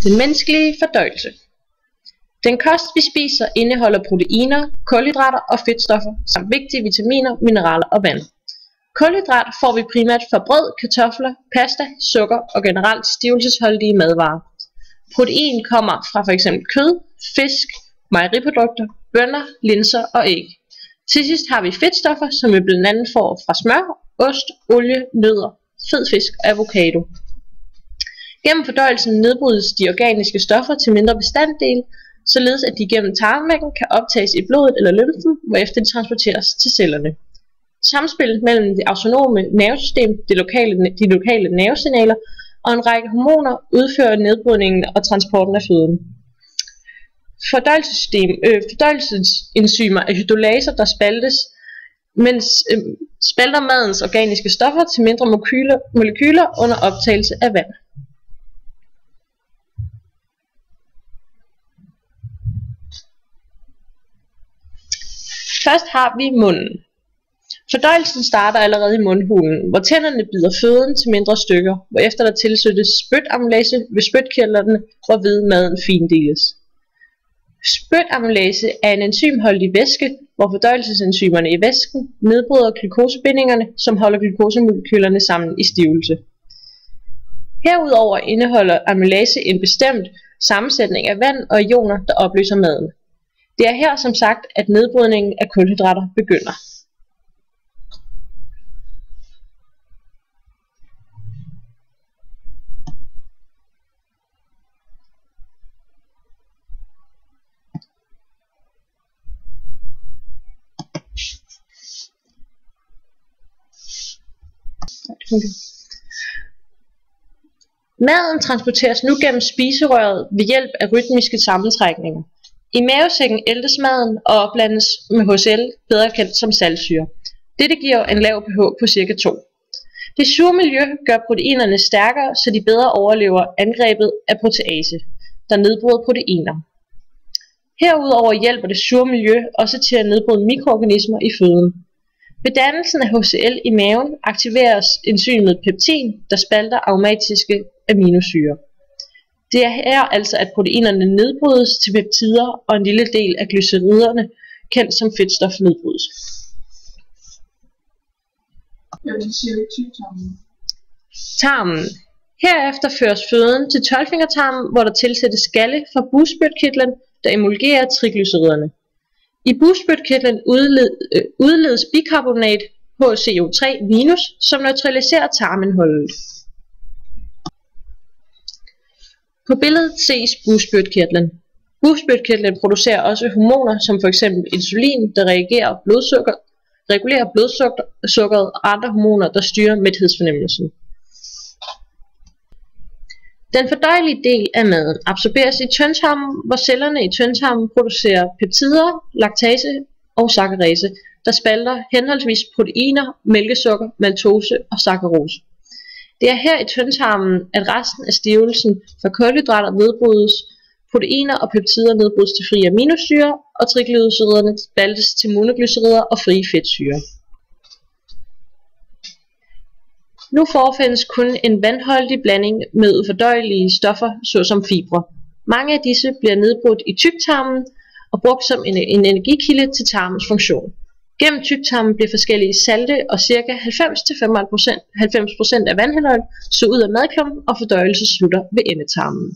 Den menneskelige fordøjelse. Den kost, vi spiser, indeholder proteiner, kulhydrater og fedtstoffer, samt vigtige vitaminer, mineraler og vand. Kulhydrater får vi primært fra brød, kartofler, pasta, sukker og generelt stivelsesholdige madvarer. Protein kommer fra f.eks. kød, fisk, mejeriprodukter, bønner, linser og æg. Til sidst har vi fedtstoffer, som vi blandt andet får fra smør, ost, olie, nødder, fed fisk og avocado. Gennem fordøjelsen nedbrydes de organiske stoffer til mindre bestanddele, således at de gennem tarmvæggen kan optages i blodet eller lymfen, hvorefter de transporteres til cellerne. Samspillet mellem det autonome nervesystem, de lokale nervesignaler og en række hormoner udfører nedbrydningen og transporten af føden. Fordøjelsesenzymer er hydrolaser, der spalter madens organiske stoffer til mindre molekyler under optagelse af vand. Først har vi munden. Fordøjelsen starter allerede i mundhulen, hvor tænderne bider føden til mindre stykker, hvorefter der tilsættes spytamylase ved spytkirtlerne, hvorved maden findeles. Spytamylase er en enzymholdig væske, hvor fordøjelsesenzymerne i væsken nedbryder glukosebindingerne, som holder glukosemolekylerne sammen i stivelse. Herudover indeholder amylase en bestemt sammensætning af vand og ioner, der opløser maden. Det er her som sagt, at nedbrydningen af kulhydrater begynder. Maden transporteres nu gennem spiserøret ved hjælp af rytmiske sammentrækninger. I mavesækken æltes maden og opblandes med HCl, bedre kendt som saltsyre. Dette giver en lav pH på ca. 2. Det sure miljø gør proteinerne stærkere, så de bedre overlever angrebet af protease, der nedbryder proteiner. Herudover hjælper det sure miljø også til at nedbryde mikroorganismer i føden. Ved dannelsen af HCl i maven aktiveres enzymet peptin, der spalter aromatiske aminosyrer. Det er her altså, at proteinerne nedbrydes til peptider, og en lille del af glyceriderne, kendt som fedtstof, nedbrydes. Tarmen. Herefter føres føden til tolvfingertarmen, hvor der tilsættes skalle fra bugspytkirtlen, der emulgerer triglyceriderne. I bugspytkirtlen udledes bikarbonat HCO3-, som neutraliserer tarmindholdet. På billedet ses bugspytkirtlen. Bugspytkirtlen producerer også hormoner som f.eks. insulin, der regulerer blodsukkeret og andre hormoner, der styrer mæthedsfornemmelsen. Den fordøjelige del af maden absorberes i tyndtarmen, hvor cellerne i tyndtarmen producerer peptider, laktase og saccharase, der spalter henholdsvis proteiner, mælkesukker, maltose og saccharose. Det er her i tyndtarmen, at resten af stivelsen for kulhydrater nedbrydes, proteiner og peptider nedbrydes til frie aminosyrer, og triglyceriderne spaltes til monoglycerider og frie fedtsyrer. Nu forefindes kun en vandholdig blanding med ufordøjelige stoffer, såsom fibre. Mange af disse bliver nedbrudt i tyktarmen og brugt som en energikilde til tarmens funktion. Gennem tyktarmen bliver forskellige salte og ca. 90-95% af vandindholdet så ud af madklumpen, og fordøjelse slutter ved endetarmen.